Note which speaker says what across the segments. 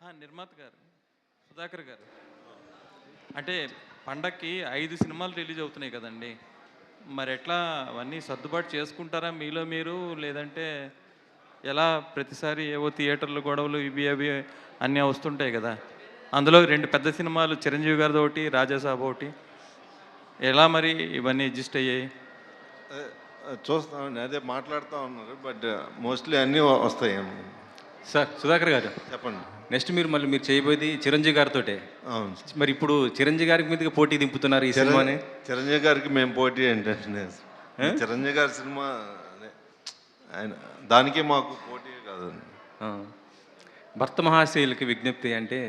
Speaker 1: నిర్మాత గారు, సుధాకర్ గారు, అంటే పండక్కి 5 సినిమాలు రిలీజ్ అవుతున్నాయి కదండి. మరి ఎట్లా అవన్నీ సర్దుబాటు చేసుకుంటారా మీలో మీరు? లేదంటే ఎలా? ప్రతిసారి ఏవో థియేటర్లు గొడవలు ఇవి అవి అన్నీ వస్తుంటాయి కదా. అందులో 2 పెద్ద సినిమాలు చిరంజీవి గారిది ఒకటి, రాజాసాబ్ ఒకటి. ఎలా మరి ఇవన్నీ అడ్జస్ట్ అయ్యాయి?
Speaker 2: చూస్తామండి, అదే మాట్లాడుతూ ఉన్నారు. బట్ మోస్ట్లీ అన్నీ వస్తాయండి.
Speaker 3: సార్ సుధాకర్ గారు,
Speaker 2: చెప్పండి.
Speaker 3: నెక్స్ట్ మీరు చేయబోయేది చిరంజీవి గారితోటే.
Speaker 2: అవును.
Speaker 3: మరి ఇప్పుడు చిరంజీవి గారి మీదకి పోటీ దింపుతున్నారు ఈ సినిమాని.
Speaker 2: చిరంజీవి గారికి మేము పోటీ ఏంటంటే, చిరంజీవి గారి సినిమా ఆయన దానికే మాకు పోటీ కాదండి.
Speaker 3: భర్త మహాశయులకి విజ్ఞప్తి అంటే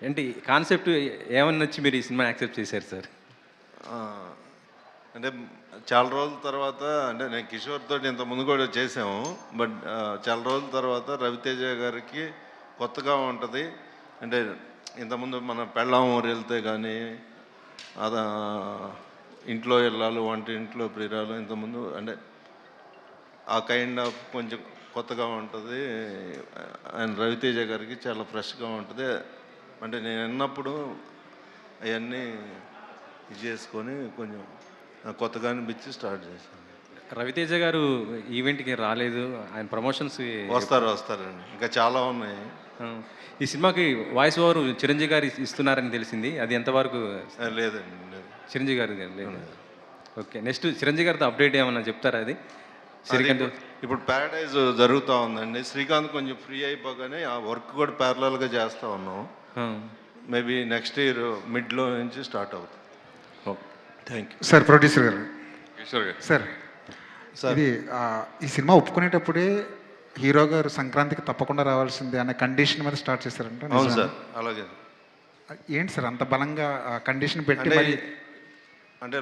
Speaker 3: ఏంటి కాన్సెప్ట్? ఏమని నచ్చి మీరు ఈ సినిమా యాక్సెప్ట్ చేశారు సార్?
Speaker 2: అంటే చాలా రోజుల తర్వాత, అంటే నేను కిషోర్ తోటి ఇంతకుముందు కూడా చేసాము. బట్ చాలా రోజుల తర్వాత రవితేజ గారికి కొత్తగా ఉంటుంది. అంటే ఇంతకుముందు మన పెళ్ళాం ఊరు వెళ్తే కానీ అదా ఇంట్లో వెళ్ళాలి, వంట ఇంట్లో ప్రియురాలు, ఇంతకుముందు అంటే ఆ కైండ్ ఆఫ్ కొంచెం కొత్తగా ఉంటుంది. అండ్ రవితేజ గారికి చాలా ఫ్రెష్గా ఉంటుంది. అంటే నేను విన్నప్పుడు అవన్నీ ఇది చేసుకొని కొంచెం కొత్తగా అనిపించి స్టార్ట్ చేశాను.
Speaker 3: రవితేజ గారు ఈవెంట్కి రాలేదు, ఆయన ప్రమోషన్స్
Speaker 2: వస్తారండి, ఇంకా చాలా ఉన్నాయి.
Speaker 3: ఈ సినిమాకి వాయిస్ ఓవర్ చిరంజీవి గారు ఇస్తున్నారని తెలిసింది, అది ఎంతవరకు?
Speaker 2: లేదండి, లేదు.
Speaker 3: చిరంజీవి గారు లేదు. ఓకే, నెక్స్ట్ చిరంజీవి గారితో అప్డేట్ ఏమన్నా చెప్తారా? అది శ్రీకాంత్
Speaker 2: ఇప్పుడు ప్యారడైజ్ జరుగుతూ ఉందండి. శ్రీకాంత్ కొంచెం ఫ్రీ అయిపోగానే ఆ వర్క్ కూడా ప్యారలల్గా చేస్తూ ఉన్నాం. మేబీ నెక్స్ట్ ఇయర్ మిడ్లో నుంచి స్టార్ట్ అవుతుంది.
Speaker 3: Thank you
Speaker 4: sir. ప్రొడ్యూసర్ గారు,
Speaker 1: కిషోర్ గారు
Speaker 4: సార్ ఇది ఈ సినిమా ఒప్పుకునేటప్పుడే హీరో గారు సంక్రాంతికి తప్పకుండా రావాల్సిందే అనే కండిషన్ మీద స్టార్ట్ చేశారంట.
Speaker 2: అవును సార్, అలాగే.
Speaker 4: ఏంటి సార్ అంత బలంగా కండిషన్ పెట్టి?
Speaker 2: అంటే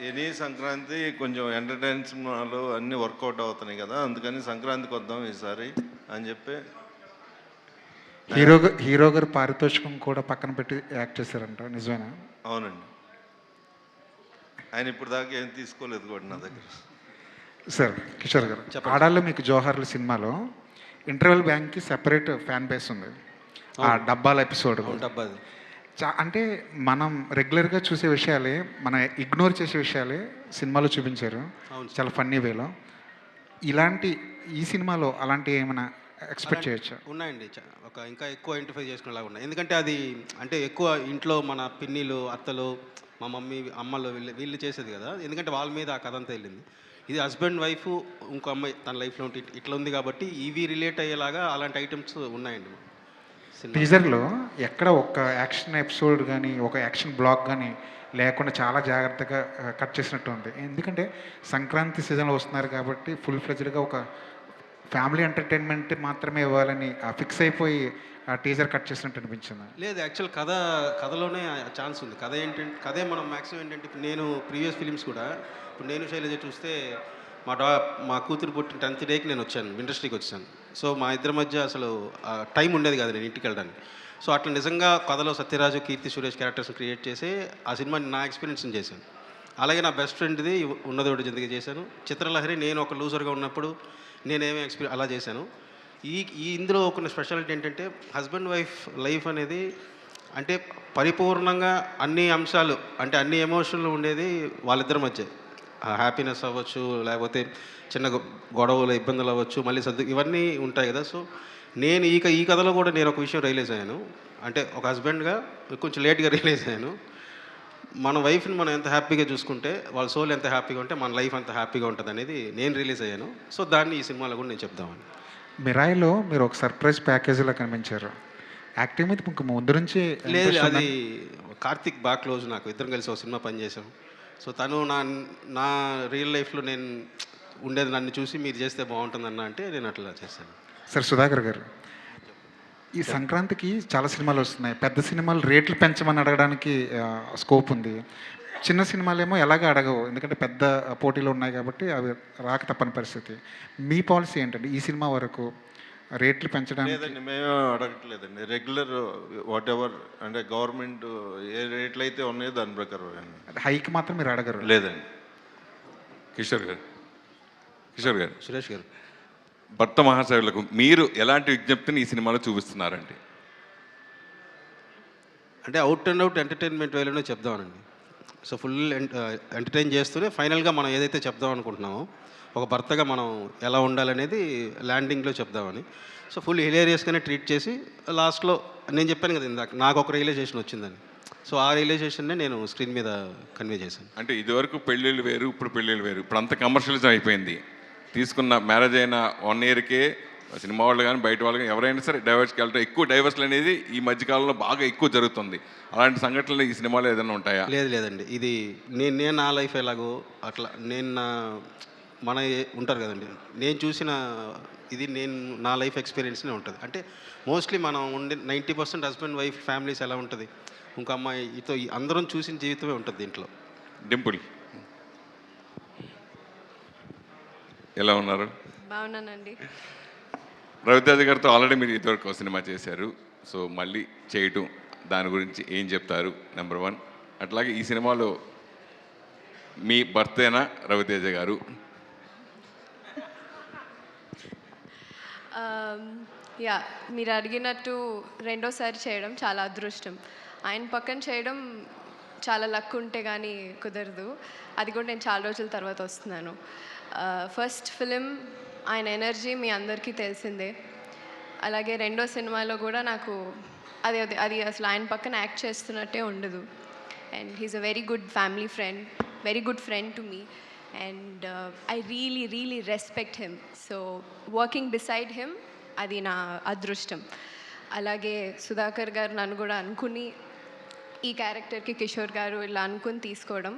Speaker 2: ఎనీ సంక్రాంతి కొంచెం ఎంటర్టైన్మెంట్లు అన్నీ వర్కౌట్ అవుతున్నాయి కదా, అందుకని సంక్రాంతికి వద్దాం ఈసారి అని చెప్పి
Speaker 4: హీరో గారు పారితోషికం కూడా పక్కన పెట్టి యాక్ట్ చేశారంట, నిజమేనా?
Speaker 2: అవునండి, ఆయన ఇప్పుడు దాకా ఏం తీసుకోలేదు కూడా నా దగ్గర.
Speaker 4: సార్ కిషోర్ గారు, ఆడాల్లో మీకు జోహార్లు సినిమాలో ఇంటర్వెల్ బ్యాంక్కి సెపరేట్ ఫ్యాన్ బేస్ ఉంది. ఆ డబ్బాల ఎపిసోడ్ అంటే మనం రెగ్యులర్గా చూసే విషయాలే, మనం ఇగ్నోర్ చేసే విషయాలే సినిమాలో చూపించారు చాలా ఫన్నీ వేలో. ఇలాంటి ఈ సినిమాలో అలాంటి ఏమైనా ఎక్స్పెక్ట్ చేయొచ్చా?
Speaker 5: ఉన్నాయండి, ఒక ఇంకా ఎక్కువ ఐడెంటిఫై చేసుకునేలాగా ఉన్నాయి. ఎందుకంటే అది అంటే ఎక్కువ ఇంట్లో మన పిన్నిలు, అత్తలు, మా మమ్మీ, అమ్మలు వీళ్ళు చేసేది కదా. ఎందుకంటే వాళ్ళ మీద ఆ కథ అంతా వెళ్ళింది. ఇది హస్బెండ్ వైఫ్, ఇంకో అమ్మాయి తన లైఫ్లో ఉంటే ఇట్లా ఉంది కాబట్టి ఇవి రిలేట్ అయ్యేలాగా అలాంటి ఐటమ్స్ ఉన్నాయండి.
Speaker 4: టీజర్లో ఎక్కడ ఒక యాక్షన్ ఎపిసోడ్ కానీ ఒక యాక్షన్ బ్లాక్ కానీ లేకుండా చాలా జాగ్రత్తగా కట్ చేసినట్టు ఉంది. ఎందుకంటే సంక్రాంతి సీజన్లో వస్తున్నారు కాబట్టి ఫుల్ ఫ్లెజ్డ్గా ఒక ఫ్యామిలీ ఎంటర్టైన్మెంట్ మాత్రమే ఇవ్వాలని ఫిక్స్ అయిపోయి ఆ టీజర్ కట్ చేసినట్టు అనిపించింది.
Speaker 5: లేదు, యాక్చువల్ కథలోనే ఛాన్స్ ఉంది. కథ ఏంటంటే కథే మనం మ్యాక్సిమం ఏంటంటే ఇప్పుడు నేను ప్రీవియస్ ఫిలిమ్స్ కూడా, ఇప్పుడు నేను శైలజ చూస్తే మా కూతురు పుట్టిన 10th డేకి నేను వచ్చాను, ఇండస్ట్రీకి వచ్చాను. సో మా ఇద్దరి మధ్య అసలు టైం ఉండేది కాదు నేను ఇంటికి వెళ్ళడానికి. సో అట్లా నిజంగా కథలో సత్యరాజు, కీర్తి సురేష్ క్యారెక్టర్స్ క్రియేట్ చేసి ఆ సినిమాని నా ఎక్స్పీరియన్స్ని చేశాను. అలాగే నా బెస్ట్ ఫ్రెండ్ది ఉన్నదోడు జిందగీ చేశాను. చిత్రలహరి నేను ఒక లూజర్గా ఉన్నప్పుడు నేనేమీ అలా చేశాను. ఇందులో ఒక స్పెషాలిటీ ఏంటంటే హస్బెండ్ వైఫ్ లైఫ్ అనేది అంటే పరిపూర్ణంగా అన్ని అంశాలు, అంటే అన్ని ఎమోషన్లు ఉండేది వాళ్ళిద్దరి మధ్య. హ్యాపీనెస్ అవ్వచ్చు, లేకపోతే చిన్న గొడవలు, ఇబ్బందులు అవ్వచ్చు, మళ్ళీ ఇవన్నీ ఉంటాయి కదా. సో నేను ఈ కథలో కూడా నేను ఒక విషయం రియలైజ్ అయ్యాను. అంటే ఒక హస్బెండ్గా కొంచెం లేట్గా రియలైజ్ అయ్యాను. మన వైఫ్ని మనం ఎంత హ్యాపీగా చూసుకుంటే, వాళ్ళ సోల్ ఎంత హ్యాపీగా ఉంటే మన లైఫ్ అంత హ్యాపీగా ఉంటుంది అనేది నేను రియలైజ్ అయ్యాను. సో దాన్ని ఈ సినిమాలో కూడా నేను చెప్దామని.
Speaker 4: మిరాయిలో మీరు ఒక సర్ప్రైజ్ ప్యాకేజీలో కనిపించారు. యాక్టింగ్ మీద మీకు ముందు నుంచి
Speaker 5: లేదు, అది కార్తిక్ బాగా క్లోజ్, నాకు ఇద్దరం కలిసి ఒక సినిమా పనిచేసాం. సో తను నా రియల్ లైఫ్లో నేను ఉండేది నన్ను చూసి మీరు చేస్తే బాగుంటుందన్న అంటే నేను అట్లా చేశాను.
Speaker 4: సార్ సుధాకర్ గారు, ఈ సంక్రాంతికి చాలా సినిమాలు వస్తున్నాయి. పెద్ద సినిమాలు రేట్లు పెంచమని అడగడానికి స్కోప్ ఉంది. చిన్న సినిమాలేమో ఎలాగ అడగవు, ఎందుకంటే పెద్ద పోటీలు ఉన్నాయి కాబట్టి అవి రాక తప్పని పరిస్థితి. మీ పాలసీ ఏంటండి ఈ సినిమా వరకు రేట్లు పెంచడానికి?
Speaker 2: లేదండి, మేము అడగట్లేదండి. రెగ్యులర్ వాట్ ఎవర్, అంటే గవర్నమెంట్ ఏ రేట్లు అయితే ఉన్నాయో దాని ప్రకారం.
Speaker 4: హైక్ మాత్రం మీరు అడగరు?
Speaker 2: లేదండి.
Speaker 1: కిషోర్ గారు,
Speaker 5: సురేష్ గారు,
Speaker 1: భర్త మహాశయులకు మీరు ఎలాంటి విజ్ఞప్తిని ఈ సినిమాలో చూపిస్తున్నారండి?
Speaker 5: అంటే అవుట్ అండ్ అవుట్ ఎంటర్టైన్మెంట్ వేలోనే చెప్దామనండి. సో ఫుల్ ఎంటర్టైన్ చేస్తూనే ఫైనల్గా మనం ఏదైతే చెప్దాం అనుకుంటున్నామో ఒక భర్తగా మనం ఎలా ఉండాలనేది ల్యాండింగ్లో చెప్దామని. సో ఫుల్ హిలేరియస్గానే ట్రీట్ చేసి లాస్ట్లో నేను చెప్పాను కదా ఇందాక నాకు ఒక రియలైజేషన్ వచ్చిందని. సో ఆ రియలైజేషన్నే నేను స్క్రీన్ మీద కన్వే చేశాను.
Speaker 6: అంటే ఇదివరకు పెళ్ళిళ్ళు వేరు, ఇప్పుడు పెళ్ళిళ్ళు వేరు. ఇప్పుడు అంత కమర్షియలిజం అయిపోయింది. తీసుకున్న మ్యారేజ్ అయిన 1 ఇయర్కే సినిమా వాళ్ళు కానీ బయట వాళ్ళు కానీ ఎవరైనా సరే డైవర్స్కి వెళ్ళటం, ఎక్కువ డైవర్స్లు అనేది ఈ మధ్యకాలంలో బాగా ఎక్కువ జరుగుతుంది. అలాంటి సంఘటనలు ఈ సినిమాలో ఏదైనా ఉంటాయా?
Speaker 5: లేదండి, ఇది నేను నా లైఫ్ ఎలాగో అట్లా నేను మన ఉంటారు కదండి, నేను చూసిన ఇది నేను నా లైఫ్ ఎక్స్పీరియన్స్నే ఉంటుంది. అంటే మోస్ట్లీ మనం ఉండే 90% హస్బెండ్ వైఫ్ ఫ్యామిలీస్ ఎలా ఉంటుంది, ఇంకో అమ్మాయితో అందరం చూసిన జీవితమే ఉంటుంది దీంట్లో.
Speaker 6: డింపుల్ ఎలా ఉన్నారు?
Speaker 7: బాగున్నానండి.
Speaker 6: రవితేజ గారితో ఆల్రెడీ మీరు ఇదివరకు ఒక సినిమా చేశారు. సో మళ్ళీ చేయటం దాని గురించి ఏం చెప్తారు? నెంబర్ 1. అట్లాగే ఈ సినిమాలో మీ భర్తేనా రవితేజ గారు?
Speaker 7: యా, మీరు అడిగినట్టు రెండోసారి చేయడం చాలా అదృష్టం. ఆయన పక్కన చేయడం చాలా లక్ ఉంటే కానీ కుదరదు. అది కూడా నేను చాలా రోజుల తర్వాత వస్తున్నాను. ఫస్ట్ ఫిలిం ఆయన ఎనర్జీ మీ అందరికీ తెలిసిందే. అలాగే రెండో సినిమాలో కూడా నాకు అది అది అది అసలు ఆయన పక్కన యాక్ట్ చేస్తున్నట్టే ఉండదు. And he's a very good family friend, very good friend to me. And I really respect him. So working beside him అది నా అదృష్టం. అలాగే సుధాకర్ గారు నన్ను కూడా అనుకుని ఈ క్యారెక్టర్కి కిషోర్ గారు ఇలా అనుకుని తీసుకోవడం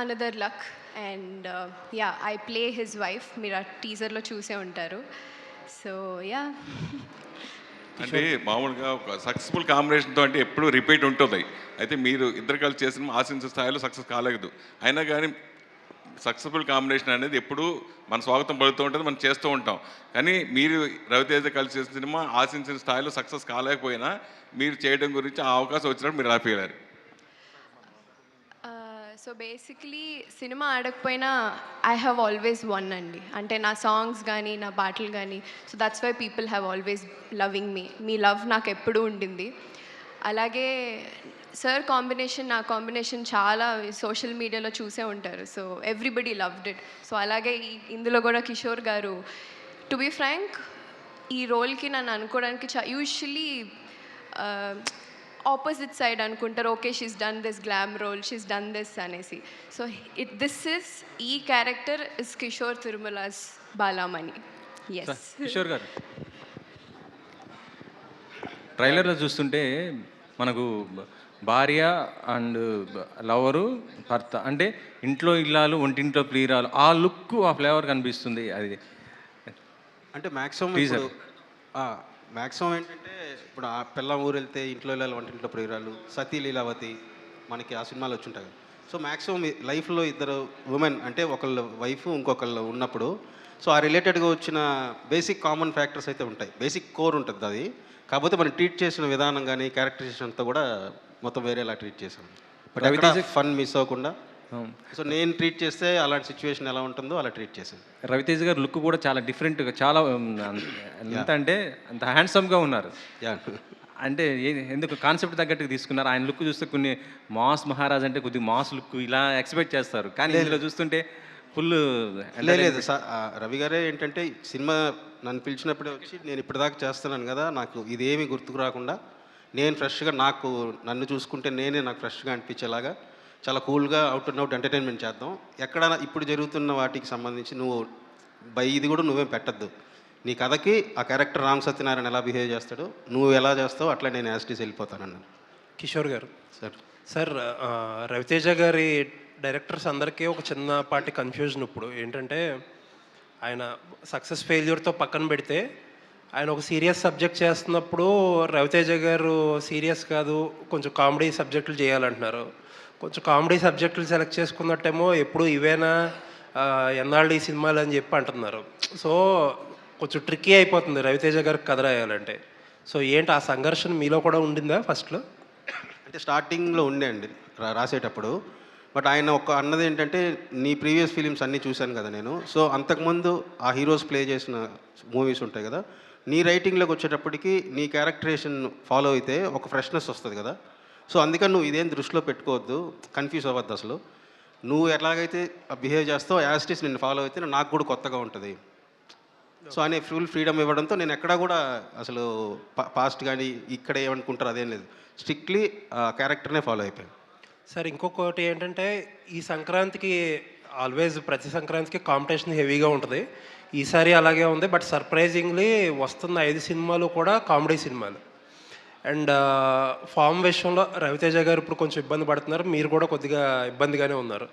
Speaker 7: another luck. And yeah, I play his wife. మీరు ఆ టీజర్లో చూసే ఉంటారు. సో యా,
Speaker 6: అంటే మామూలుగా ఒక సక్సెస్ఫుల్ కాంబినేషన్తో అంటే ఎప్పుడు రిపీట్ ఉంటుంది. అయితే మీరు ఇద్దరు కలిసి చేసిన ఆశించిన స్థాయిలో సక్సెస్ కాలేదు. అయినా కానీ సక్సెస్ఫుల్ కాంబినేషన్ అనేది ఎప్పుడు మన స్వాగతం పడుతూ ఉంటుంది, మనం చేస్తూ ఉంటాం. కానీ మీరు రవితేజ కలిసి చేసిన సినిమా ఆశించిన స్థాయిలో సక్సెస్ కాలేకపోయినా మీరు చేయడం గురించి ఆ అవకాశం వచ్చినప్పుడు మీరు హ్యాపీ అయ్యారు.
Speaker 7: సో బేసిక్లీ సినిమా ఆడకపోయినా ఐ హ్యావ్ ఆల్వేస్ వన్ అండి. అంటే నా సాంగ్స్ కానీ నా పాటలు కానీ. So that's why people have always loving me. మీ లవ్ నాకు ఎప్పుడూ ఉండింది. అలాగే సార్ కాంబినేషన్, నా కాంబినేషన్ చాలా సోషల్ మీడియాలో చూసే ఉంటారు. So everybody loved it. So అలాగే ఇందులో కూడా కిషోర్ గారు, టు బీ ఫ్రాంక్, ఈ రోల్కి నన్ను అనుకోవడానికి యూజువల్లీ ఆపోజిట్ సైడ్ అనుకుంటారు. Okay, she's done this glam role, she's done this అనేసి. సో ఈ character is Kishore Tirumala's Balamani. Yes
Speaker 3: Kishore garu, ట్రైలర్లో చూస్తుంటే మనకు భార్య అండ్ లవరు, భర్త అంటే ఇంట్లో ఇల్లాలు, ఒంటింట్లో ప్రియురాలు, ఆ లుక్, ఆ ఫ్లేవర్ కనిపిస్తుంది. అది
Speaker 5: అంటే మ్యాక్సిమం ఏంటంటే ఇప్పుడు ఆ పిల్లం ఊరు వెళ్తే ఇంట్లో వెళ్ళాలి, వంటింట్లో ప్రియురాలు, సతీ లీలావతి మనకి ఆ సినిమాలు వచ్చుంటాయి. సో మ్యాక్సిమం లైఫ్లో ఇద్దరు ఉమెన్ అంటే ఒకళ్ళు వైఫ్ ఇంకొకళ్ళు ఉన్నప్పుడు సో ఆ రిలేటెడ్గా వచ్చిన బేసిక్ కామన్ ఫ్యాక్టర్స్ అయితే ఉంటాయి. బేసిక్ కోర్ ఉంటుంది అది. కాకపోతే మనం ట్రీట్ చేసిన విధానం కానీ క్యారెక్టరైజేషన్ అంతా కూడా మొత్తం వేరేలా ట్రీట్ చేసాం. బట్ రవితేజ ఫన్ మిస్ అవ్వకుండా. సో నేను ట్రీట్ చేస్తే అలాంటి సిచ్యువేషన్ ఎలా ఉంటుందో అలా ట్రీట్ చేశాను.
Speaker 3: రవితేజ గారు లుక్ కూడా చాలా డిఫరెంట్గా, చాలా ఎంత అంటే అంత హ్యాండ్సమ్గా ఉన్నారు. అంటే ఎందుకు కాన్సెప్ట్ తగ్గట్టుగా తీసుకున్నారు? ఆయన లుక్ చూస్తే కొన్ని మాస్ మహారాజ్ అంటే కొద్దిగా మాస్ లుక్ ఇలా ఎక్స్పెక్ట్ చేస్తారు, కానీ ఇందులో చూస్తుంటే ఫుల్
Speaker 5: లేదు. రవి గారే ఏంటంటే సినిమా నన్ను పిలిచినప్పుడే వచ్చి నేను ఇప్పటిదాకా చేస్తున్నాను కదా, నాకు ఇదేమీ గుర్తుకు రాకుండా నేను ఫ్రెష్గా నన్ను చూసుకుంటే నాకు ఫ్రెష్గా అనిపించేలాగా చాలా కూల్గా అవుట్ అండ్ అవుట్ ఎంటర్టైన్మెంట్ చేద్దాం. ఎక్కడ ఇప్పుడు జరుగుతున్న వాటికి సంబంధించి నువ్వు ఇది కూడా నువ్వేం పెట్టద్దు. నీ కథకి ఆ క్యారెక్టర్ రామ్ సత్యనారాయణ ఎలా బిహేవ్ చేస్తాడో నువ్వు ఎలా చేస్తావు అట్లా నేను యాస్టీస్ వెళ్ళిపోతానన్నాను.
Speaker 8: కిషోర్ గారు
Speaker 5: సార్,
Speaker 8: రవితేజ గారి డైరెక్టర్స్ అందరికీ ఒక చిన్నపాటి కన్ఫ్యూజన్. ఇప్పుడు ఏంటంటే ఆయన సక్సెస్ ఫెయిల్యూర్తో పక్కన పెడితే ఆయన ఒక సీరియస్ సబ్జెక్ట్ చేస్తున్నప్పుడు రవితేజ గారు సీరియస్ కాదు, కొంచెం కామెడీ సబ్జెక్టులు చేయాలంటున్నారు. కొంచెం కామెడీ సబ్జెక్టులు సెలెక్ట్ చేసుకున్నట్టేమో ఎప్పుడు ఇవేనా ఎన్నాళ్ళు ఈ సినిమాలు అని చెప్పి అంటున్నారు. సో కొంచెం ట్రిక్కీ అయిపోతుంది రవితేజ గారికి కథ రాయాలంటే. సో ఏంటి ఆ సంఘర్షణ మీలో కూడా ఉండిందా ఫస్ట్లో?
Speaker 5: అంటే స్టార్టింగ్లో ఉండే అండి రాసేటప్పుడు. బట్ ఆయన అన్నది ఏంటంటే నీ ప్రీవియస్ ఫిలిమ్స్ అన్నీ చూశాను కదా నేను. సో అంతకుముందు ఆ హీరోస్ ప్లే చేసిన మూవీస్ ఉంటాయి కదా, నీ రైటింగ్లోకి వచ్చేటప్పటికి నీ క్యారెక్టరేషన్ ఫాలో అయితే ఒక ఫ్రెష్నెస్ వస్తుంది కదా. సో అందుకని నువ్వు ఇదేం దృష్టిలో పెట్టుకోవద్దు, కన్ఫ్యూజ్ అవ్వద్దు. అసలు నువ్వు ఎలాగైతే బిహేవ్ చేస్తావు యాజ్ ఇట్ ఈస్ నిన్ను ఫాలో అయితే నాకు కూడా కొత్తగా ఉంటుంది. సో అనే ఫుల్ ఫ్రీడమ్ ఇవ్వడంతో నేను ఎక్కడా కూడా అసలు పాస్ట్ కానీ ఇక్కడ ఏమనుకుంటారు అదేం లేదు, స్ట్రిక్ట్లీ క్యారెక్టర్నే ఫాలో అయిపోయాను.
Speaker 8: సార్ ఇంకొకటి ఏంటంటే ఈ సంక్రాంతికి ఆల్వేస్ ప్రతి సంక్రాంతికి కాంపిటీషన్ హెవీగా ఉంటుంది. ఈసారి అలాగే ఉంది. బట్ సర్ప్రైజింగ్లీ వస్తున్న 5 సినిమాలు కూడా కామెడీ సినిమాలు. అండ్ ఫామ్ విషయంలో రవితేజ గారు ఇప్పుడు కొంచెం ఇబ్బంది పడుతున్నారు, మీరు కూడా కొద్దిగా ఇబ్బందిగానే ఉన్నారు.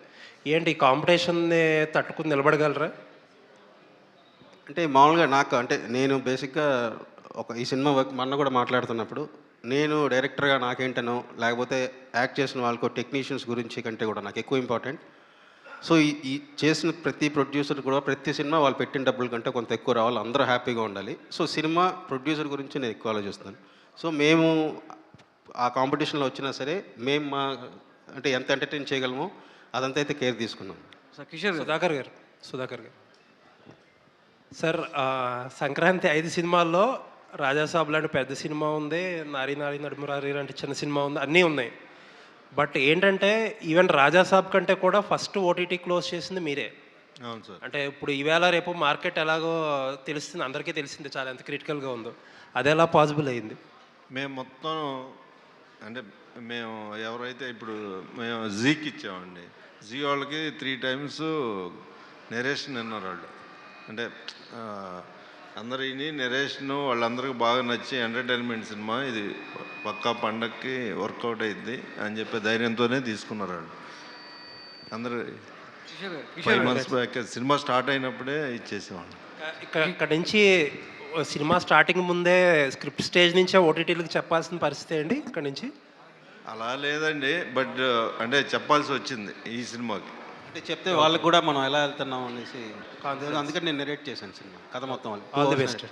Speaker 8: ఏంటి ఈ కాంపిటీషన్ని తట్టుకుని నిలబడగలరా?
Speaker 5: అంటే మామూలుగా నాకు అంటే నేను బేసిక్గా ఈ సినిమా వర్క్ మొన్న కూడా మాట్లాడుతున్నప్పుడు నేను డైరెక్టర్గా నాకేంటనో లేకపోతే యాక్ట్ చేసిన వాళ్ళకు టెక్నీషియన్స్ గురించి కంటే కూడా నాకు ఎక్కువ ఇంపార్టెంట్. సో ఈ చేసిన ప్రతి ప్రొడ్యూసర్ కూడా ప్రతి సినిమా వాళ్ళు పెట్టిన డబ్బుల కంటే కొంత ఎక్కువ రావాలి, అందరూ హ్యాపీగా ఉండాలి. సో సినిమా ప్రొడ్యూసర్ గురించి నేను ఎక్కువ ఆలోచిస్తాను. సో మేము ఆ కాంపిటీషన్లో వచ్చినా సరే మేము మా అంటే ఎంత ఎంటర్టైన్ చేయగలమో అదంతా అయితే కేర్ తీసుకున్నాం.
Speaker 8: సుధాకర్ గారు సార్ సంక్రాంతి 5 సినిమాల్లో రాజాసాబ్ లాంటి పెద్ద సినిమా ఉంది, నారీ నారీ నడుమురారి లాంటి చిన్న సినిమా ఉంది, అన్నీ ఉన్నాయి. బట్ ఏంటంటే ఈవెన్ రాజాసాబ్ కంటే కూడా ఫస్ట్ ఓటీటీ క్లోజ్ చేసింది మీరే.
Speaker 2: అవును సార్.
Speaker 8: అంటే ఇప్పుడు ఈవేళ రేపు మార్కెట్ ఎలాగో తెలుస్తుంది, అందరికీ తెలిసింది చాలా ఎంత క్రిటికల్గా ఉందో. అది ఎలా పాసిబుల్ అయ్యింది?
Speaker 2: మేము మొత్తం అంటే మేము ఎవరైతే ఇప్పుడు మేము జీకి ఇచ్చామండి, జీ వాళ్ళకి 3 times నెరేషన్ విన్నారు వాళ్ళు. అంటే అందరు ఇని నెరేషన్ వాళ్ళందరికీ బాగా నచ్చి ఎంటర్టైన్మెంట్ సినిమా ఇది పక్కా పండక్కి వర్కౌట్ అయింది అని చెప్పి ధైర్యంతోనే తీసుకున్నారు వాళ్ళు. అందరూ 5 months బ్యాక్ సినిమా స్టార్ట్ అయినప్పుడే ఇచ్చేసేవాళ్ళు.
Speaker 8: ఇక్కడ నుంచి సినిమా స్టార్టింగ్ ముందే స్క్రిప్ట్ స్టేజ్ నుంచే ఓటీటీలకు చెప్పాల్సిన పరిస్థితి అండి ఇక్కడ నుంచి?
Speaker 2: అలా లేదండి, బట్ అంటే చెప్పాల్సి వచ్చింది ఈ సినిమాకి.
Speaker 5: అంటే చెప్తే వాళ్ళకి కూడా మనం ఎలా వెళ్తున్నాం అనేసి అందుకని నేను నెరేట్ చేశాను సినిమా కథ మొత్తం. వాళ్ళు
Speaker 8: ఆల్ ది బెస్ట్.